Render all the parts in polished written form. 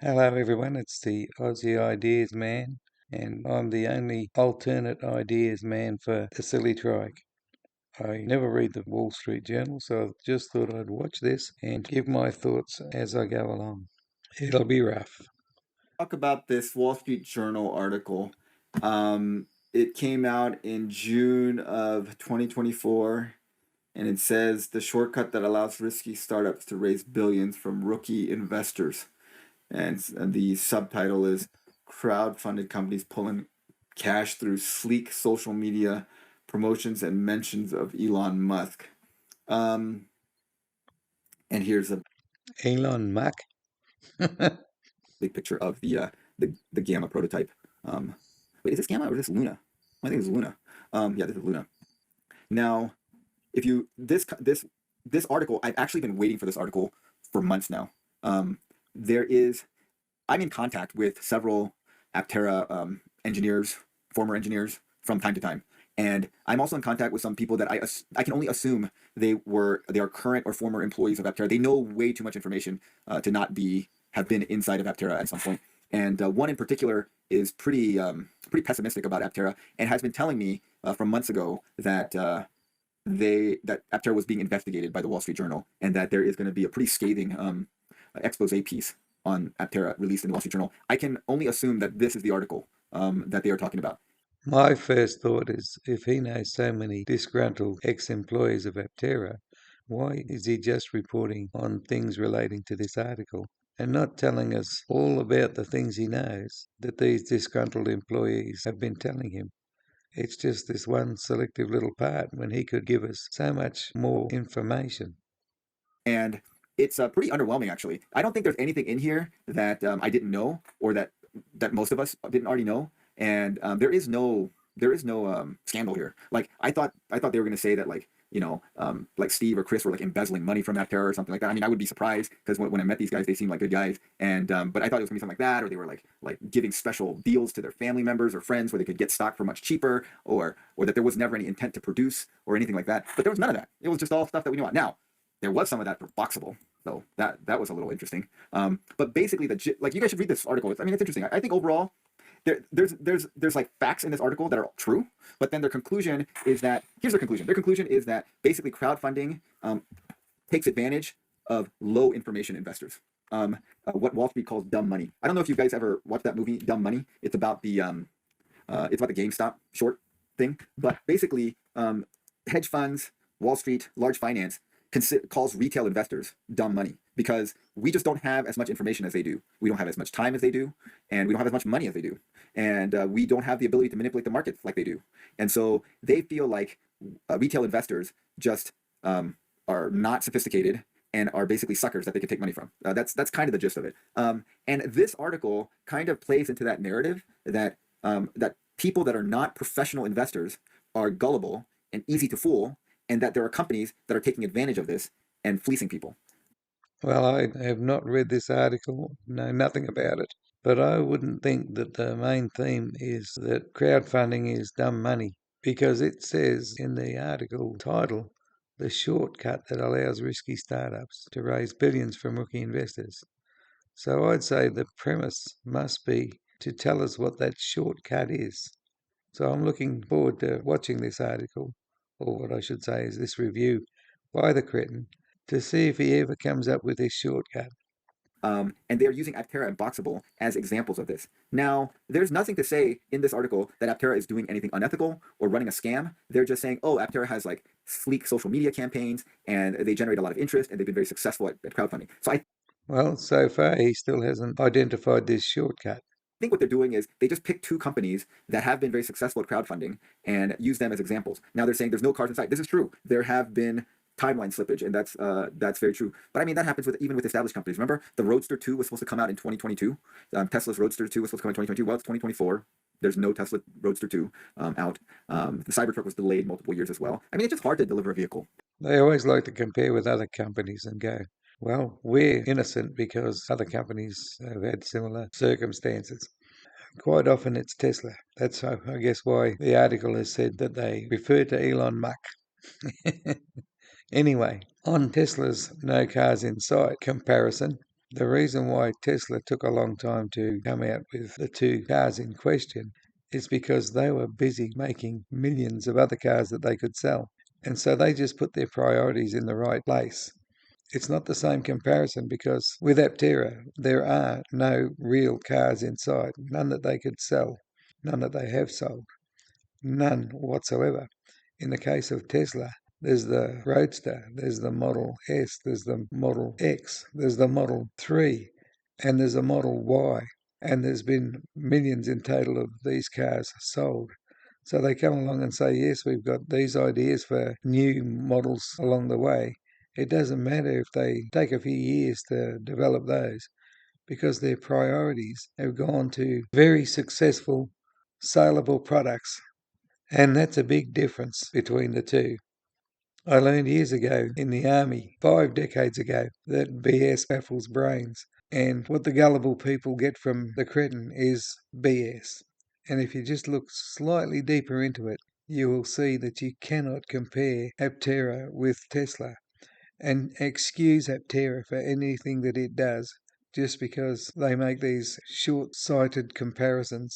Hello everyone, it's the Aussie Ideas Man, and I'm the only alternate ideas man for the Silly Trike. I never read the Wall Street Journal, so I just thought I'd watch this and give my thoughts as I go along. It'll be rough. Talk about this Wall Street Journal article. It came out in June of 2024, and it says the shortcut that allows risky startups to raise billions from rookie investors. And the subtitle is Crowdfunded Companies Pulling Cash Through Sleek Social Media Promotions and Mentions of Elon Musk. Um, and here's a Elon Musk. big picture of the Gamma prototype. Um, Wait, is this Gamma or is this Luna? I think it's Luna. Yeah, this is Luna. Now, if you this article, I've actually been waiting for this article for months now. Um, there is, I'm in contact with several APTERA engineers, former engineers from time to time, and I'm also in contact with some people that I can only assume they are current or former employees of APTERA. They know way too much information to not be have been inside of APTERA at some point. And one in particular is pretty pessimistic about APTERA and has been telling me from months ago that that APTERA was being investigated by the Wall Street Journal, and that there is going to be a pretty scathing expose piece on APTERA released in the Wall Street Journal. I can only assume that this is the article that they are talking about. My first thought is if he knows so many disgruntled ex-employees of APTERA, why is he just reporting on things relating to this article and not telling us all about the things he knows that these disgruntled employees have been telling him? It's just this one selective little part when he could give us so much more information. And it's pretty underwhelming, actually. I don't think there's anything in here that I didn't know, or that most of us didn't already know. And there is no scandal here. Like I thought they were going to say that, like, like Steve or Chris were like embezzling money from APTERA or something like that. I mean, I would be surprised because when I met these guys, they seemed like good guys. And but I thought it was gonna be something like that, or they were like giving special deals to their family members or friends where they could get stock for much cheaper, or that there was never any intent to produce or anything like that. But there was none of that. It was just all stuff that we knew about. Now, there was some of that for Boxable, so that was a little interesting. But basically, like, you guys should read this article. I mean, it's interesting. I think overall, there's like facts in this article that are true, but then their conclusion is that here's their conclusion. Their conclusion is that basically crowdfunding takes advantage of low information investors. What Wall Street calls dumb money. I don't know if you guys ever watched that movie, Dumb Money. It's about the GameStop short thing, but basically, hedge funds, Wall Street, large finance calls retail investors dumb money because we just don't have as much information as they do. We don't have as much time as they do, and we don't have as much money as they do, and we don't have the ability to manipulate the markets like they do. And so they feel like retail investors just are not sophisticated and are basically suckers that they could take money from. That's kind of the gist of it. And this article kind of plays into that narrative that people that are not professional investors are gullible and easy to fool, and that there are companies that are taking advantage of this and fleecing people. Well, I have not read this article, know nothing about it, but I wouldn't think that the main theme is that crowdfunding is dumb money because it says in the article title, the shortcut that allows risky startups to raise billions from rookie investors. So I'd say the premise must be to tell us what that shortcut is. So I'm looking forward to watching this article, or what I should say is this review by the cretin, to see if he ever comes up with this shortcut. And they're using APTERA and Boxable as examples of this. Now, there's nothing to say in this article that APTERA is doing anything unethical or running a scam. They're just saying, oh, APTERA has like sleek social media campaigns and they generate a lot of interest and they've been very successful at crowdfunding. So I Well, so far he still hasn't identified this shortcut. think what they're doing is they just pick two companies that have been very successful at crowdfunding and use them as examples. Now they're saying there's no cars in sight. This is true. There have been timeline slippage, and that's very true. But I mean, that happens even with established companies. Remember, the Roadster 2 was supposed to come out in 2022. Tesla's Roadster 2 was supposed to come in 2022. Well, it's 2024. There's no Tesla Roadster 2 out. The Cybertruck was delayed multiple years as well. I mean, it's just hard to deliver a vehicle. They always like to compare with other companies and go, well, we're innocent because other companies have had similar circumstances. Quite often it's Tesla. That's, I guess, why the article has said that they refer to Elon Musk. Anyway, on Tesla's no cars in sight comparison, The reason why Tesla took a long time to come out with the two cars in question is because they were busy making millions of other cars that they could sell. And so they just put their priorities in the right place. It's not the same comparison because with APTERA, there are no real cars inside, none that they could sell, none that they have sold, none whatsoever. In the case of Tesla, there's the Roadster, there's the Model S, there's the Model X, there's the Model 3, and there's a Model Y, and there's been millions in total of these cars sold. So they come along and say, yes, we've got these ideas for new models along the way. It doesn't matter if they take a few years to develop those because their priorities have gone to very successful, saleable products. And that's a big difference between the two. I learned years ago in the army, 5 decades ago, that BS baffles brains. And what the gullible people get from the cretin is BS. And if you just look slightly deeper into it, you will see that you cannot compare APTERA with Tesla and excuse APTERA for anything that it does just because they make these short-sighted comparisons.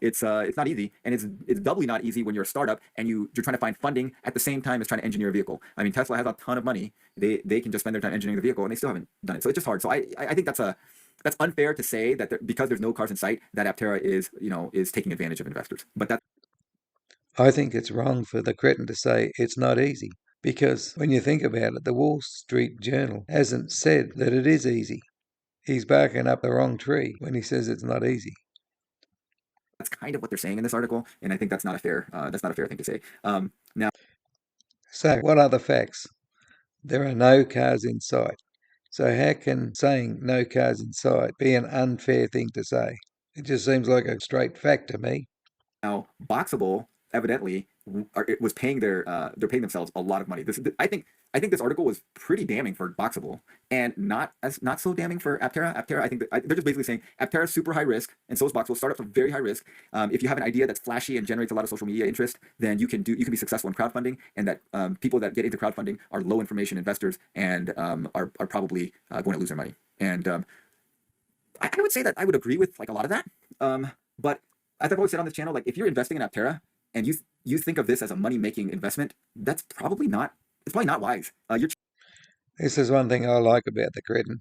It's not easy, and it's doubly not easy when you're a startup and you're trying to find funding at the same time as trying to engineer a vehicle. I mean, Tesla has a ton of money; they can just spend their time engineering the vehicle, and they still haven't done it. So it's just hard. So I think that's unfair to say that because there's no cars in sight that APTERA is taking advantage of investors. But that's I think it's wrong for the cretin to say it's not easy, because when you think about it, the Wall Street Journal hasn't said that it is easy. He's barking up the wrong tree when he says it's not easy. kind of what they're saying in this article, and I think that's not a fair thing to say. Now, So, what are the facts? There are no cars in sight. So, how can saying no cars in sight be an unfair thing to say? It just seems like a straight fact to me. Now, Boxable evidently it was paying they're paying themselves a lot of money. I think this article was pretty damning for Boxable and not so damning for APTERA. APTERA, I think they're just basically saying APTERA is super high risk and so is Boxable. Startups are very high risk. If you have an idea that's flashy and generates a lot of social media interest, then you can be successful in crowdfunding. And that people that get into crowdfunding are low information investors and are probably going to lose their money. And I would say that I would agree with like a lot of that. But as I've always said on this channel, like if you're investing in APTERA and you think of this as a money making investment, that's probably not it's probably not wise. This is one thing I like about the cretin.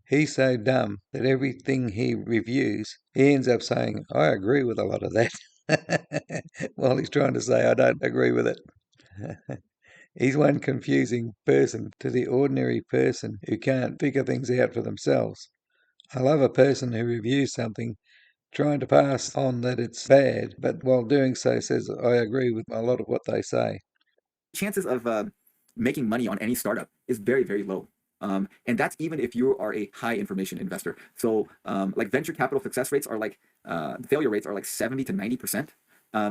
He's so dumb that everything he reviews, he ends up saying, I agree with a lot of that, while he's trying to say, I don't agree with it. He's one confusing person to the ordinary person who can't figure things out for themselves. I love a person who reviews something trying to pass on that it's bad, but while doing so says, I agree with a lot of what they say. Chances of making money on any startup is very, very low. And that's even if you are a high information investor. So like venture capital success rates are like failure rates are like 70 to 90%.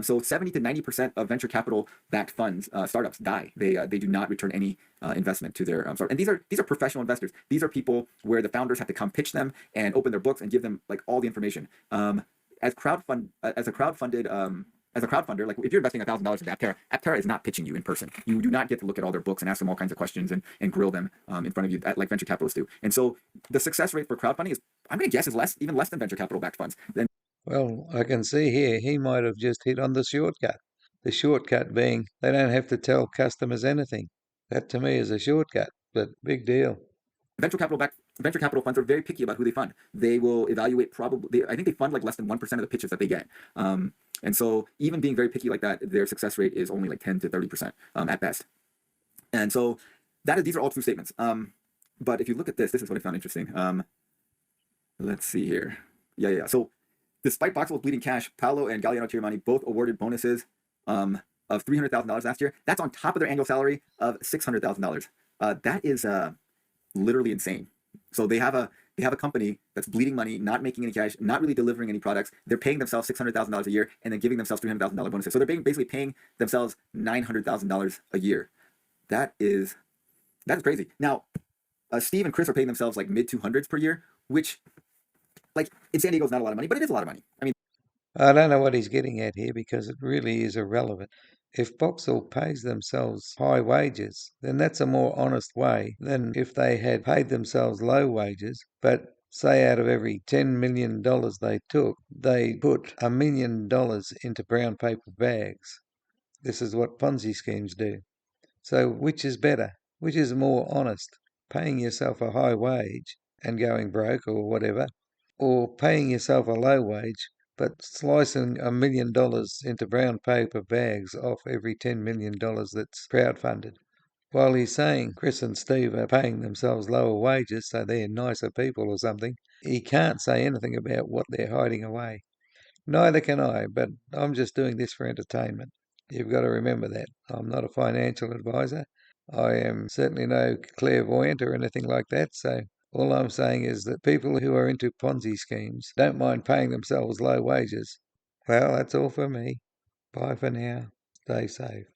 So 70 to 90% of venture capital backed funds, startups die. They do not return any investment to their startup. And these are professional investors. These are people where the founders have to come pitch them and open their books and give them like all the information. As a crowdfunder, like if you're investing $1,000 into APTERA, APTERA is not pitching you in person. You do not get to look at all their books and ask them all kinds of questions and grill them in front of you like venture capitalists do. And so the success rate for crowdfunding is, I'm going to guess, is even less than venture capital backed funds. Then Well, I can see here he might have just hit on the shortcut. The shortcut being they don't have to tell customers anything. That to me is a shortcut, but big deal. Venture capital funds are very picky about who they fund. They will evaluate I think they fund like less than 1% of the pitches that they get. And so even being very picky like that, their success rate is only like 10 to 30% at best. And so these are all true statements. But if you look at this is what I found interesting. Let's see here. Yeah. So despite Boxwell's bleeding cash, Paolo and Galliano Tirimani both awarded bonuses of $300,000 last year. That's on top of their annual salary of $600,000. That is literally insane. So they have a company that's bleeding money, not making any cash, not really delivering any products. They're paying themselves $600,000 a year and then giving themselves $300,000 bonuses. So they're basically paying themselves $900,000 a year. That is crazy. Now, Steve and Chris are paying themselves like mid 200s per year, which like in San Diego is not a lot of money, but it is a lot of money. I mean, I don't know what he's getting at here because it really is irrelevant. If Boxall pays themselves high wages, then that's a more honest way than if they had paid themselves low wages, but say out of every $10 million they took, they put $1 million into brown paper bags. This is what Ponzi schemes do. So which is better? Which is more honest? Paying yourself a high wage and going broke or whatever, or paying yourself a low wage but slicing $1 million into brown paper bags off every $10 million that's crowdfunded. While he's saying Chris and Steve are paying themselves lower wages so they're nicer people or something, he can't say anything about what they're hiding away. Neither can I, but I'm just doing this for entertainment. You've got to remember that. I'm not a financial advisor. I am certainly no clairvoyant or anything like that, so all I'm saying is that people who are into Ponzi schemes don't mind paying themselves low wages. Well, that's all for me. Bye for now. Stay safe.